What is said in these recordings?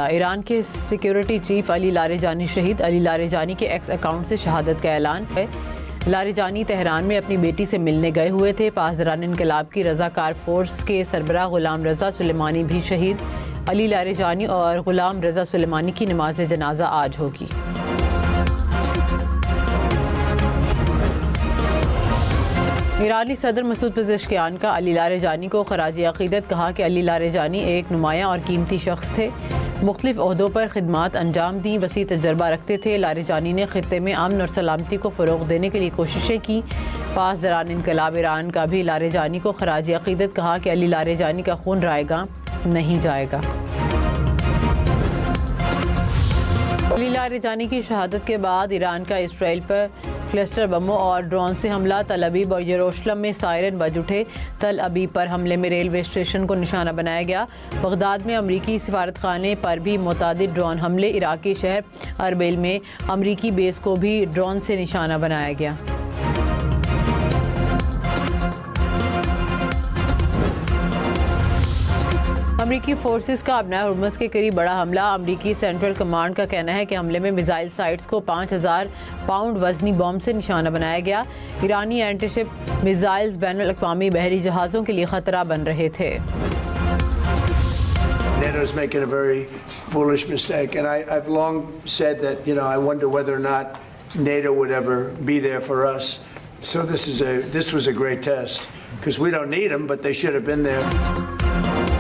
Iran के security chief Ali लारेजानी शहीद। अली लारेजानी के एक्स अकाउंट से शहादत का ऐलान है। लारेजानी तेहरान में अपनी बेटी से मिलने गए हुए थे। पासदारान इनकलाब की रज़ाकार फोर्स के सरबराह गुलाम रज़ा सुलेमानी भी शहीद। अली लारेजानी और गुलाम रज़ा सुलेमानी की नमाज जनाजा आज होगी। ईरानी सदर मसूद पेज़ेश्कियान का अली लारेजानी को खराज अक़ीदत। कहा कि अली लारेजानी एक नुमायाँ और कीमती शख्स थे, मुख्तलिफ ओहदों पर खिदमात अंजाम दी, वसी तजर्बा रखते थे। लारेजानी ने खित्ते में अमन और सलामती को फ़रोग़ देने के लिए कोशिशें की। पासदारान इनकलाब ईरान का भी लारेजानी को खराज अक़ीदत। कहा कि अली लारेजानी का खून रायगा नहीं जाएगा। अली लारेजानी की शहादत के बाद ईरान का इसराइल पर क्लस्टर बमों और ड्रोन से हमला। तल अबीब और यरूशलेम में सायरन बज उठे। तल अबीब पर हमले में रेलवे स्टेशन को निशाना बनाया गया। बगदाद में अमरीकी सिफारतखाने पर भी मुतादिद ड्रोन हमले। इराकी शहर अरबिल में अमरीकी बेस को भी ड्रोन से निशाना बनाया गया। अमरीकी फोर्सेस का अबनाए हुर्मुज़ के करीब बड़ा हमला। अमरीकी सेंट्रल कमांड का कहना है कि हमले में मिसाइल साइट्स को 5000 पाउंड वजनी बम से निशाना बनाया गया। ईरानी एंटीशिप मिसाइल्स बैनुल अक़वामी बहरी जहाज़ों के लिए ख़तरा बन रहे थे। NATO's making a very foolish mistake, and I've long said that, I wonder whether or not NATO would ever be there for us. So this was a great test, because we don't need them, but they should have been there.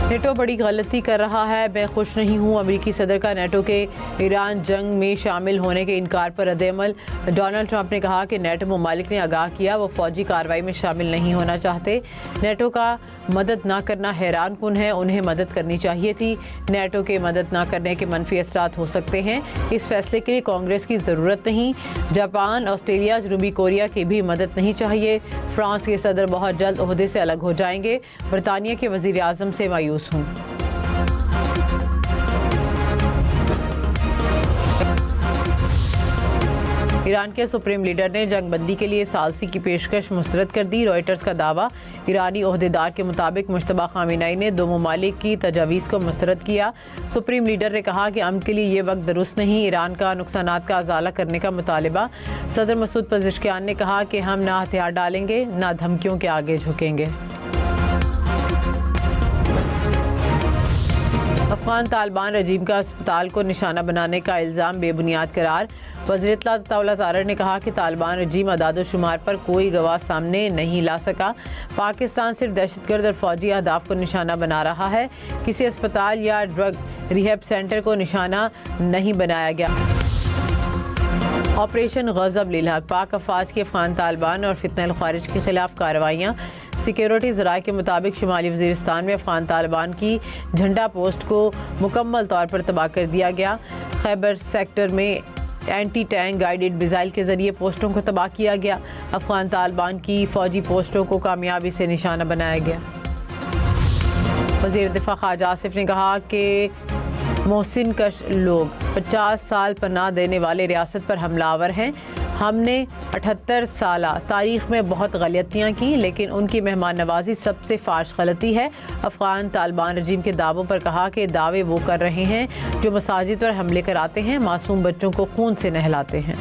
NATO बड़ी गलती कर रहा है, मैं खुश नहीं हूँ। अमरीकी सदर का नेटो के ईरान जंग में शामिल होने के इनकार पर रद्द-ए-अमल। डोनाल्ड ट्रंप ने कहा कि नेटो ममालिक ने आगाह किया वो फौजी कार्रवाई में शामिल नहीं होना चाहते। नेटो का मदद ना करना हैरान कुन है, उन्हें मदद करनी चाहिए थी। नेटो के मदद ना करने के मनफी असरात हो सकते हैं। इस फैसले के लिए कांग्रेस की ज़रूरत नहीं। जापान, ऑस्ट्रेलिया, जनूबी कोरिया की भी मदद नहीं चाहिए। फ्रांस के सदर बहुत जल्द ओहदे से अलग हो जाएंगे। बरतानिया के वज़ीर आज़म से मायूस हूँ। ईरान के सुप्रीम लीडर ने जंगबंदी के लिए सालसी की पेशकश मुस्तरद कर दी। रॉयटर्स का दावा। ईरानी ओहदेदार के मुताबिक मुश्तबा खामेनी ने दो ममालिक की तजावीज़ को मुस्तरद किया। सुप्रीम लीडर ने कहा कि अमन के लिए ये वक्त दुरुस्त नहीं। ईरान का नुकसानात का अजाला करने का मुतालबा। सदर मसूद पेज़ेश्कियान ने कहा कि हम ना हथियार डालेंगे ना धमकियों के आगे झुकेंगे। अफगान तालिबान रजीम का अस्पताल को निशाना बनाने का इल्ज़ाम बेबुनियाद करार। वज़ीर इत्तला तारर ने कहा कि तालिबान रजीम अदाद-ओ-शुमार पर कोई गवाह सामने नहीं ला सका। पाकिस्तान सिर्फ दहशतगर्द और फौजी अहदाफ को निशाना बना रहा है। किसी अस्पताल या ड्रग रिहैब सेंटर को निशाना नहीं बनाया गया। ऑपरेशन गज़ब लिल हक़। पाक अफवाज की अफगान तालिबान और फितनल ख़ारिज के खिलाफ कार्रवाइयाँ। सिक्योरिटी ज़राए के मुताबिक शुमाली वज़ीरिस्तान में अफगान तालिबान की झंडा पोस्ट को मुकम्मल तौर पर तबाह कर दिया गया। खैबर सेक्टर में एंटी टैंक गाइडेड मिसाइल के ज़रिए पोस्टों को तबाह किया गया। अफगान तालिबान की फ़ौजी पोस्टों को कामयाबी से निशाना बनाया गया। वज़ीर दिफ़ा ख़ाजा आसिफ ने कहा कि मोहसिन कश लोग 50 साल पनाह देने वाले रियासत पर हमलावर हैं। हमने 78 साल तारीख़ में बहुत गलतियाँ की, लेकिन उनकी मेहमान नवाजी सबसे फाश गलती है। अफ़गान तालिबान रजीम के दावों पर कहा कि दावे वो कर रहे हैं जो मसाजिद पर हमले कराते हैं, मासूम बच्चों को खून से नहलाते हैं।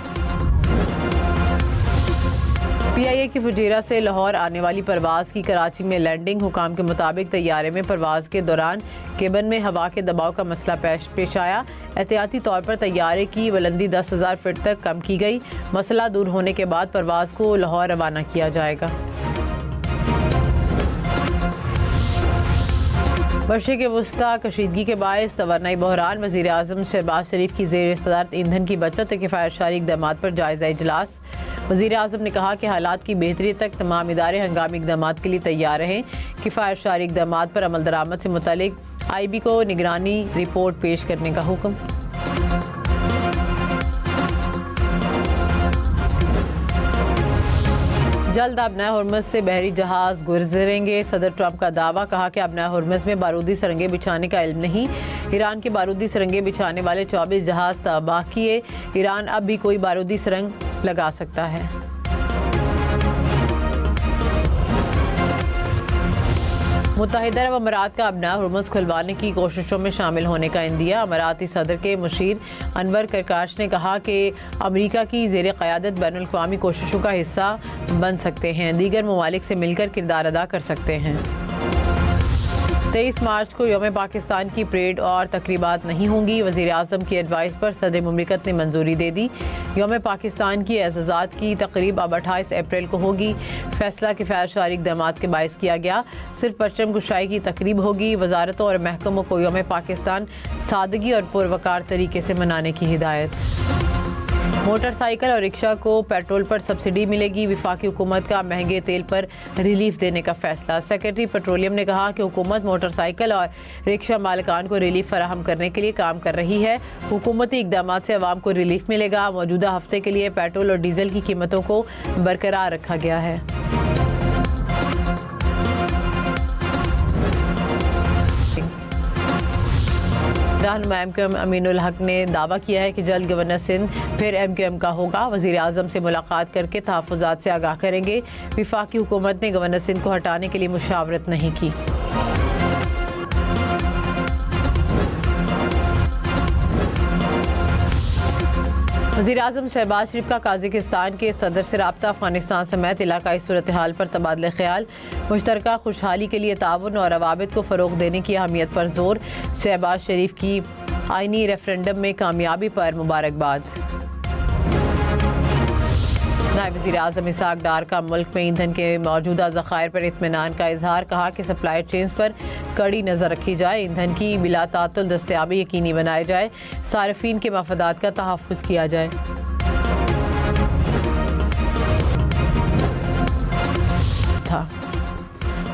PIA की फुजेरा से लाहौर आने वाली परवाज़ की कराची में लैंडिंग। हुकाम के मुताबिक तैयारे में परवाज़ के दौरान केबिन में हवा के दबाव का मसला पेश आया। एहतियाती तौर पर तैयारे की बुलंदी 10,000 फीट तक कम की गई। मसला दूर होने के बाद परवाज़ को लाहौर रवाना किया जाएगा। मशरिक़ वुस्ता कशीदगी के बायस तवानाई बहरान। वज़ीर आज़म शहबाज शरीफ की ज़ेर सदारत ईंधन की बचत और किफ़ायतशारी इक़दाम पर जायज़ा इजलास। वज़ीर आज़म ने कहा कि हालात की बेहतरी तक तमाम इदारे हंगामी इक़दाम के लिए तैयार रहें। किफ़ायतशारी इक़दाम पर अमल दरामद से मुतल्लिक़ IB को निगरानी रिपोर्ट पेश करने का हुक्म। जल्द अबनाए हुर्मुज़ से बहरी जहाज़ गुजरेंगे। सदर ट्रंप का दावा। कहा कि अबनाए हुर्मुज़ में बारूदी सुरंगें बिछाने का इल्म नहीं। ईरान के बारूदी सुरंगें बिछाने वाले 24 जहाज़ तबाह किए। ईरान अब भी कोई बारूदी सुरंग लगा सकता है। मुत्तहिदा अरब अमारात का अपना हुर्मुज़ खुलवाने की कोशिशों में शामिल होने का इंदिया। अमाराती सदर के मुशीर अनवर करकाश ने कहा कि अमरीका की ज़ेर क़यादत बैनुल अक़वामी कोशिशों का हिस्सा बन सकते हैं, दीगर ममालिक से मिलकर किरदार अदा कर सकते हैं। 23 मार्च को यौम पाकिस्तान की परेड और तकरीबात नहीं होंगी। वज़ीर आज़म की एडवाइस पर सदर मुमलिकत ने मंजूरी दे दी। यौम पाकिस्तान की एज़ाज़ात की तकरीब अब 28 अप्रैल को होगी। फैसला किफ़ायत शारी इक़दामात के बायस किया गया। सिर्फ परचम कुशाई की तकरीब होगी। वजारतों और महकमों को यौम पाकिस्तान सादगी और पुरवकार तरीके से मनाने की हिदायत। मोटरसाइकिल और रिक्शा को पेट्रोल पर सब्सिडी मिलेगी। वफाकी हुकूमत का महंगे तेल पर रिलीफ देने का फैसला। सेक्रेटरी पेट्रोलियम ने कहा कि हुकूमत मोटरसाइकिल और रिक्शा मालिकान को रिलीफ फराहम करने के लिए काम कर रही है। हुकूमती इकदामात से आवाम को रिलीफ मिलेगा। मौजूदा हफ्ते के लिए पेट्रोल और डीजल की कीमतों को बरकरार रखा गया है। रहनुमा MQM अमीनुल हक ने दावा किया है कि जल्द गवर्नर सिंध फिर MQM का होगा। वज़ीर आज़म से मुलाकात करके तहफ़्फ़ुज़ात से आगाह करेंगे। वफाकी हुकूमत ने गवर्नर सिंध को हटाने के लिए मुशावरत नहीं की। वज़ीर आज़म शहबाज शरीफ का काज़ाकिस्तान के सदर से रब्ता। अफ़गानिस्तान समेत इलाकाई सूरत हाल पर तबादला ख्याल। मुश्तरका खुशहाली के लिए ताउन और रवाबित को फ़रोग़ देने की अहमियत पर जोर। शहबाज शरीफ की आइनी रेफरेंडम में कामयाबी पर मुबारकबाद। नायब वज़ीर आज़म इसहाक़ डार का मुल्क में ईंधन के मौजूदा ज़ख़ायर पर इत्मीनान का इजहार। कहा कि सप्लाई चेन्स पर कड़ी नज़र रखी जाए, ईंधन की बिला तातुल दस्तयाबी यकीनी बनाई जाए, सार्फिन के मफादात का तहफ़्फ़ुज़ किया जाए।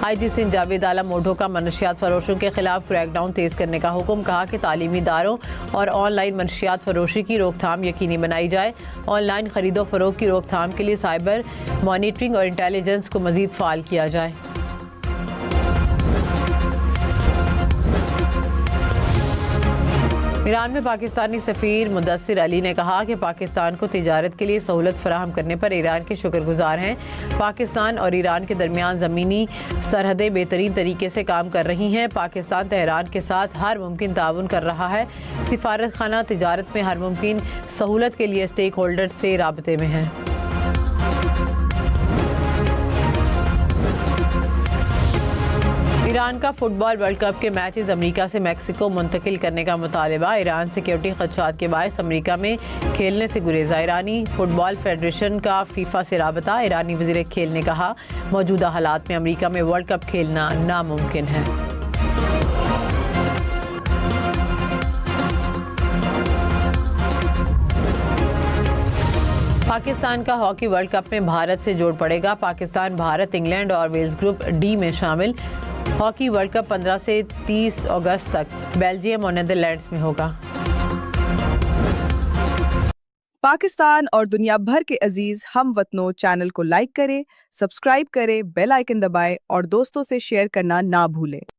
IG सिंध जावेद आलम ओढो का मनशियात फरोशों के खिलाफ क्रैकडाउन तेज़ करने का हुक्म। कहा कि तालीमी इदारों और ऑनलाइन मनशियात फरोशी की रोकथाम यकीनी बनाई जाए। ऑनलाइन खरीदो फरोख्त की रोकथाम के लिए साइबर मॉनिटरिंग और इंटेलिजेंस को मज़ीद फ़ाल किया जाए। ईरान में पाकिस्तानी सफ़ीर मुदस्सिर अली ने कहा कि पाकिस्तान को तिजारत के लिए सहूलत फराहम करने पर ईरान के शुक्रगुजार हैं। पाकिस्तान और ईरान के दरमियान ज़मीनी सरहदें बेहतरीन तरीके से काम कर रही हैं। पाकिस्तान तेहरान के साथ हर मुमकिन ताउन कर रहा है। सिफारत खाना तिजारत में हर मुमकिन सहूलत के लिए स्टेक होल्डर से राबते में है। ईरान का फुटबॉल वर्ल्ड कप के मैचेस अमेरिका से मैक्सिको मुंतकिल करने का मुतालबा। ईरान सिक्योरिटी खदशात के बायस अमेरिका में खेलने से गुरेजा। ईरानी फुटबॉल फेडरेशन का फीफा से राबता। ईरानी वज़ीर खेल ने कहा मौजूदा हालात में अमेरिका में वर्ल्ड कप खेलना नामुमकिन है। पाकिस्तान का हॉकी वर्ल्ड कप में भारत से जोड़ पड़ेगा। पाकिस्तान, भारत, इंग्लैंड और वेल्स ग्रुप डी में शामिल। हॉकी वर्ल्ड कप 15 से 30 अगस्त तक बेल्जियम और नीदरलैंड्स में होगा। पाकिस्तान और दुनिया भर के अजीज हम वतनों, चैनल को लाइक करें, सब्सक्राइब करें, बेल आइकन दबाएं और दोस्तों से शेयर करना ना भूलें।